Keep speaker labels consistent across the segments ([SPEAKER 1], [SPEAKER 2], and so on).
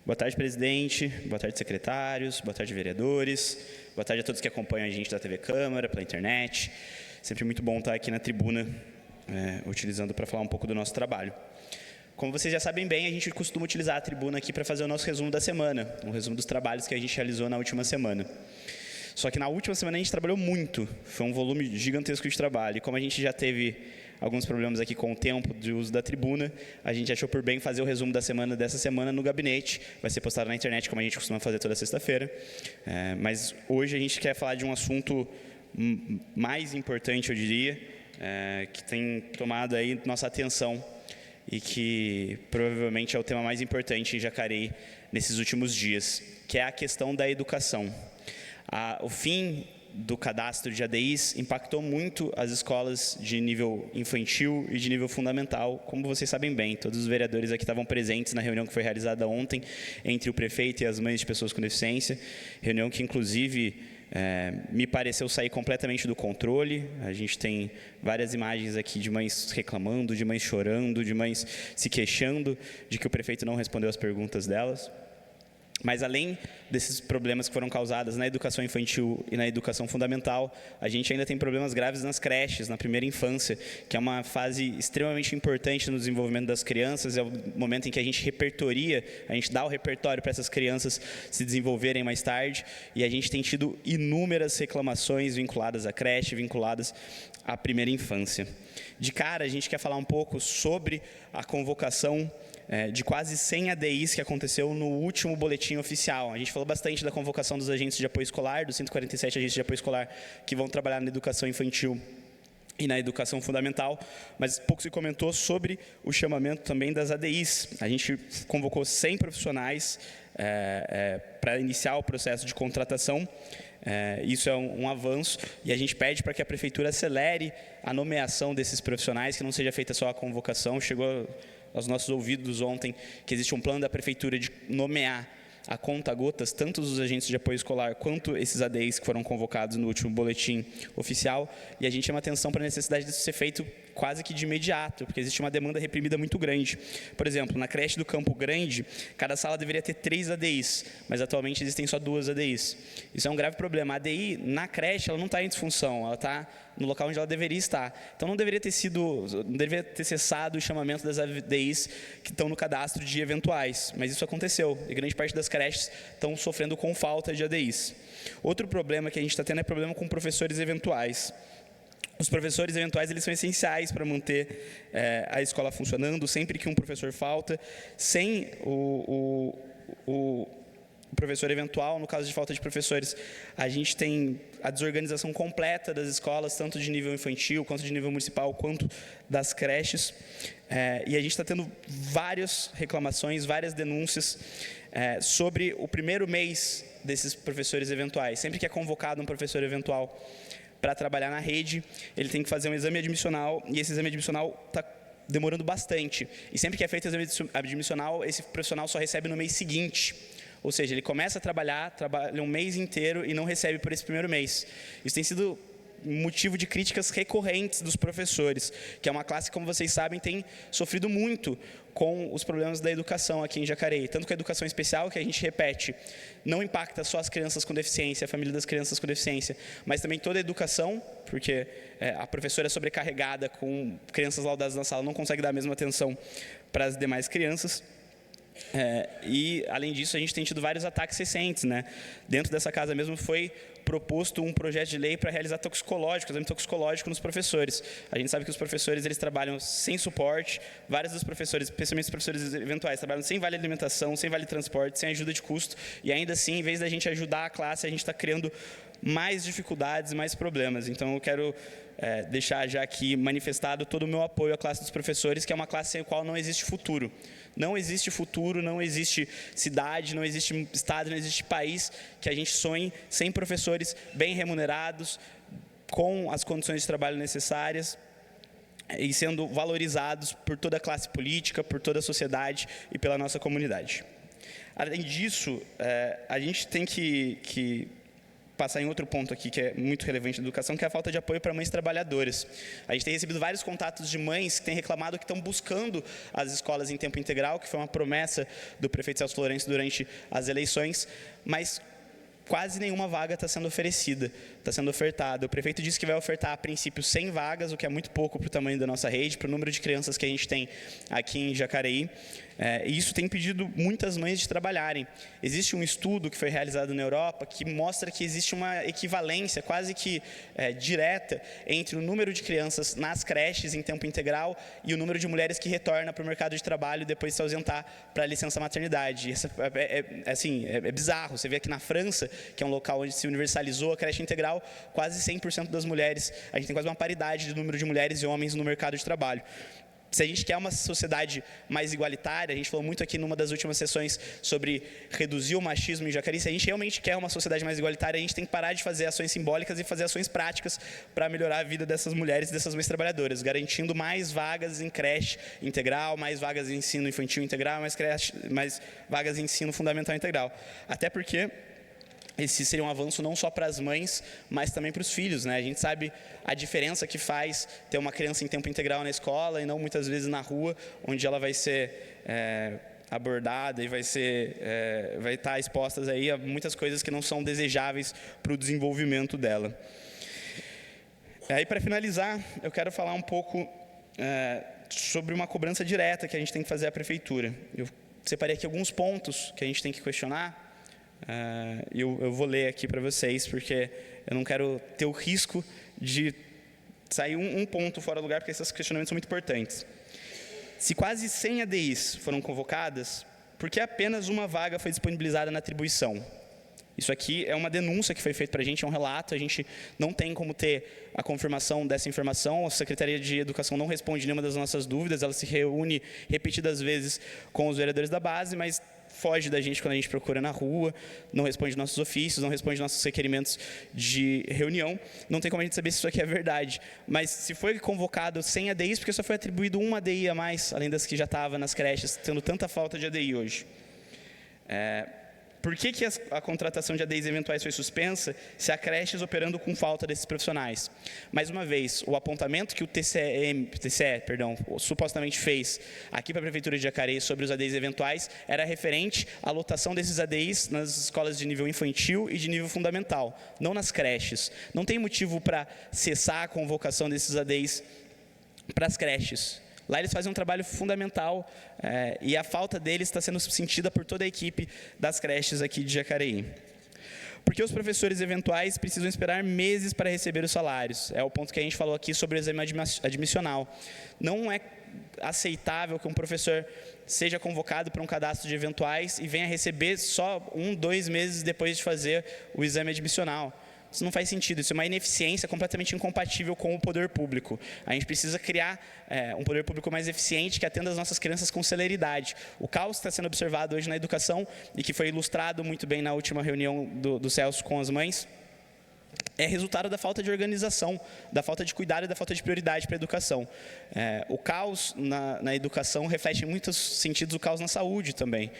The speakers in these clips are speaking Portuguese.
[SPEAKER 1] Boa tarde, presidente. Boa tarde, secretários. Boa tarde, vereadores. Boa tarde a todos que acompanham a gente da TV Câmara, pela internet. Sempre muito bom estar aqui na tribuna, utilizando para falar um pouco do nosso trabalho. Como vocês já sabem bem, a gente costuma utilizar a tribuna aqui para fazer o nosso resumo da semana, um resumo dos trabalhos que a gente realizou na última semana. Só que na última semana a gente trabalhou muito, foi um volume gigantesco de trabalho. E como a gente já teve alguns problemas aqui com o tempo de uso da tribuna, a gente achou por bem fazer o resumo da semana dessa semana no gabinete. Vai ser postado na internet, como a gente costuma fazer toda sexta-feira. Mas hoje a gente quer falar de um assunto mais importante, eu diria, que tem tomado aí nossa atenção e que provavelmente é o tema mais importante em Jacareí nesses últimos dias, que é a questão da educação. O fim do cadastro de ADIs impactou muito as escolas de nível infantil e de nível fundamental, como vocês sabem bem. Todos os vereadores aqui estavam presentes na reunião que foi realizada ontem entre o prefeito e as mães de pessoas com deficiência, reunião que, inclusive, me pareceu sair completamente do controle. A gente tem várias imagens aqui de mães reclamando, de mães chorando, de mães se queixando de que o prefeito não respondeu as perguntas delas. Mas, além desses problemas que foram causados na educação infantil e na educação fundamental, a gente ainda tem problemas graves nas creches, na primeira infância, que é uma fase extremamente importante no desenvolvimento das crianças, é o momento em que a gente repertoria, a gente dá o repertório para essas crianças se desenvolverem mais tarde, e a gente tem tido inúmeras reclamações vinculadas à creche, vinculadas à primeira infância. De cara, a gente quer falar um pouco sobre a convocação de quase 100 ADIs que aconteceu no último boletim oficial. A gente falou bastante da convocação dos agentes de apoio escolar, dos 147 agentes de apoio escolar que vão trabalhar na educação infantil e na educação fundamental, mas pouco se comentou sobre o chamamento também das ADIs. A gente convocou 100 profissionais para iniciar o processo de contratação. Isso é um avanço e a gente pede para que a prefeitura acelere a nomeação desses profissionais, que não seja feita só a convocação. Chegou aos nossos ouvidos ontem que existe um plano da prefeitura de nomear a conta-gotas tanto os agentes de apoio escolar quanto esses ADIs que foram convocados no último boletim oficial, e a gente chama atenção para a necessidade disso ser feito quase que de imediato, porque existe uma demanda reprimida muito grande. Por exemplo, na creche do Campo Grande, cada sala deveria ter 3 ADIs, mas atualmente existem só 2 ADIs. Isso é um grave problema. A ADI, na creche, ela não está em disfunção, ela está no local onde ela deveria estar. Então não deveria ter cessado o chamamento das ADIs que estão no cadastro de eventuais, mas isso aconteceu, e grande parte das creches estão sofrendo com falta de ADIs. Outro problema que a gente está tendo é problema com professores eventuais. Os professores eventuais, eles são essenciais para manter a escola funcionando. Sempre que um professor falta, sem o professor eventual, no caso de falta de professores, a gente tem a desorganização completa das escolas, tanto de nível infantil, quanto de nível municipal, quanto das creches. E a gente está tendo várias reclamações, várias denúncias sobre o primeiro mês desses professores eventuais. Sempre que é convocado um professor eventual para trabalhar na rede, ele tem que fazer um exame admissional, e esse exame admissional está demorando bastante. E sempre que é feito o exame admissional, esse profissional só recebe no mês seguinte. Ou seja, ele começa a trabalha um mês inteiro e não recebe por esse primeiro mês. Isso tem sido motivo de críticas recorrentes dos professores, que é uma classe, como vocês sabem, tem sofrido muito com os problemas da educação aqui em Jacareí. Tanto que a educação especial, que a gente repete, não impacta só as crianças com deficiência, a família das crianças com deficiência, mas também toda a educação, porque a professora é sobrecarregada com crianças laudadas na sala, não consegue dar a mesma atenção para as demais crianças. E, além disso, a gente tem tido vários ataques recentes, né? Dentro dessa casa mesmo foi proposto um projeto de lei para realizar exame toxicológico nos professores. A gente sabe que os professores, eles trabalham sem suporte, vários dos professores, especialmente os professores eventuais, trabalham sem vale alimentação, sem vale transporte, sem ajuda de custo, e ainda assim, em vez da gente ajudar a classe, a gente está criando mais dificuldades, mais problemas. Então, eu quero deixar já aqui manifestado todo o meu apoio à classe dos professores, que é uma classe sem a qual não existe futuro. Não existe futuro, não existe cidade, não existe estado, não existe país que a gente sonhe sem professores bem remunerados, com as condições de trabalho necessárias e sendo valorizados por toda a classe política, por toda a sociedade e pela nossa comunidade. Além disso, a gente tem que passar em outro ponto aqui, que é muito relevante da educação, que é a falta de apoio para mães trabalhadoras. A gente tem recebido vários contatos de mães que têm reclamado que estão buscando as escolas em tempo integral, que foi uma promessa do prefeito Celso Lourenço durante as eleições, mas quase nenhuma vaga está sendo oferecida, está sendo ofertada. O prefeito disse que vai ofertar, a princípio, 100 vagas, o que é muito pouco para o tamanho da nossa rede, para o número de crianças que a gente tem aqui em Jacareí. E isso tem impedido muitas mães de trabalharem. Existe um estudo que foi realizado na Europa que mostra que existe uma equivalência quase que direta entre o número de crianças nas creches em tempo integral e o número de mulheres que retornam para o mercado de trabalho depois de se ausentar para a licença maternidade. É bizarro. Você vê aqui na França, que é um local onde se universalizou a creche integral, quase 100% das mulheres, a gente tem quase uma paridade de número de mulheres e homens no mercado de trabalho. Se a gente quer uma sociedade mais igualitária, a gente falou muito aqui numa das últimas sessões sobre reduzir o machismo em Jacareí, se a gente realmente quer uma sociedade mais igualitária, a gente tem que parar de fazer ações simbólicas e fazer ações práticas para melhorar a vida dessas mulheres e dessas mães trabalhadoras, garantindo mais vagas em creche integral, mais vagas em ensino infantil integral, mais vagas em ensino fundamental integral. Até porque esse seria um avanço não só para as mães, mas também para os filhos, né? A gente sabe a diferença que faz ter uma criança em tempo integral na escola e não muitas vezes na rua, onde ela vai ser abordada e vai estar expostas aí a muitas coisas que não são desejáveis para o desenvolvimento dela. Aí, para finalizar, eu quero falar um pouco sobre uma cobrança direta que a gente tem que fazer à prefeitura. Eu separei aqui alguns pontos que a gente tem que questionar. Eu vou ler aqui para vocês, porque eu não quero ter o risco de sair um ponto fora do lugar, porque esses questionamentos são muito importantes. Se quase 100 ADIs foram convocadas, por que apenas uma vaga foi disponibilizada na atribuição? Isso aqui é uma denúncia que foi feita para a gente, é um relato, a gente não tem como ter a confirmação dessa informação, a Secretaria de Educação não responde nenhuma das nossas dúvidas, ela se reúne repetidas vezes com os vereadores da base, mas foge da gente quando a gente procura na rua, não responde nossos ofícios, não responde nossos requerimentos de reunião. Não tem como a gente saber se isso aqui é verdade. Mas se foi convocado 100 ADIs, porque só foi atribuído uma ADI a mais, além das que já estavam nas creches, tendo tanta falta de ADI hoje. Por que a contratação de ADIs eventuais foi suspensa se há creches operando com falta desses profissionais? Mais uma vez, o apontamento que o TCE supostamente fez aqui para a Prefeitura de Jacareí sobre os ADIs eventuais era referente à lotação desses ADIs nas escolas de nível infantil e de nível fundamental, não nas creches. Não tem motivo para cessar a convocação desses ADIs para as creches. Lá eles fazem um trabalho fundamental e a falta deles está sendo sentida por toda a equipe das creches aqui de Jacareí. Porque os professores eventuais precisam esperar meses para receber os salários. É o ponto que a gente falou aqui sobre o exame admissional. Não é aceitável que um professor seja convocado para um cadastro de eventuais e venha receber só 2 meses depois de fazer o exame admissional. Isso não faz sentido, isso é uma ineficiência completamente incompatível com o poder público. A gente precisa criar um poder público mais eficiente que atenda as nossas crianças com celeridade. O caos que está sendo observado hoje na educação e que foi ilustrado muito bem na última reunião do Celso com as mães, é resultado da falta de organização, da falta de cuidado e da falta de prioridade para a educação. O caos na educação reflete em muitos sentidos o caos na saúde também.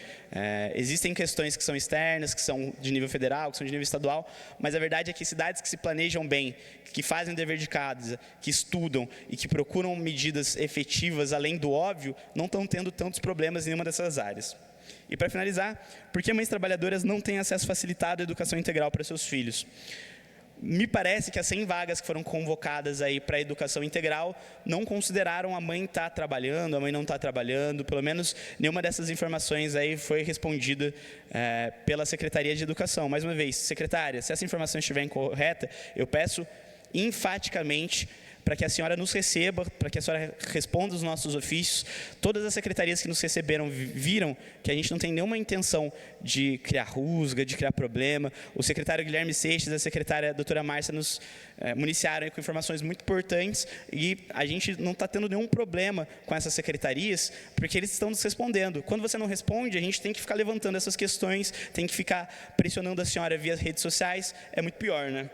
[SPEAKER 1] Existem questões que são externas, que são de nível federal, que são de nível estadual, mas a verdade é que cidades que se planejam bem, que fazem o dever de casa, que estudam e que procuram medidas efetivas além do óbvio, não estão tendo tantos problemas em nenhuma dessas áreas. E para finalizar, por que mães trabalhadoras não têm acesso facilitado à educação integral para seus filhos? Me parece que as 100 vagas que foram convocadas aí para a educação integral não consideraram a mãe estar trabalhando, a mãe não está trabalhando, pelo menos nenhuma dessas informações aí foi respondida pela Secretaria de Educação. Mais uma vez, secretária, se essa informação estiver incorreta, eu peço enfaticamente para que a senhora nos receba, para que a senhora responda os nossos ofícios. Todas as secretarias que nos receberam viram que a gente não tem nenhuma intenção de criar rusga, de criar problema. O secretário Guilherme Seixas e a secretária doutora Márcia nos municiaram com informações muito importantes e a gente não está tendo nenhum problema com essas secretarias, porque eles estão nos respondendo. Quando você não responde, a gente tem que ficar levantando essas questões, tem que ficar pressionando a senhora via redes sociais, é muito pior, né?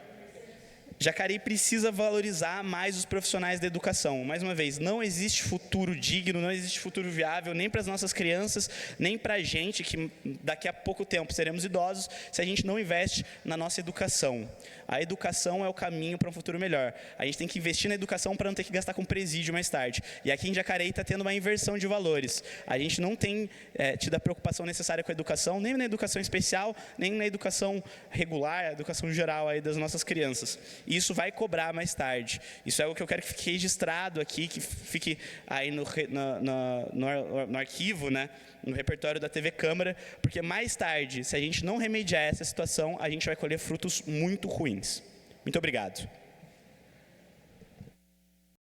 [SPEAKER 1] Jacareí precisa valorizar mais os profissionais da educação. Mais uma vez, não existe futuro digno, não existe futuro viável, nem para as nossas crianças, nem para a gente, que daqui a pouco tempo seremos idosos, se a gente não investe na nossa educação. A educação é o caminho para um futuro melhor. A gente tem que investir na educação para não ter que gastar com presídio mais tarde. E aqui em Jacareí está tendo uma inversão de valores. A gente não tem tido a preocupação necessária com a educação, nem na educação especial, nem na educação regular, a educação geral aí das nossas crianças. E isso vai cobrar mais tarde. Isso é o que eu quero que fique registrado aqui, que fique aí no arquivo, né, no repertório da TV Câmara, porque mais tarde, se a gente não remediar essa situação, a gente vai colher frutos muito ruins. Muito obrigado.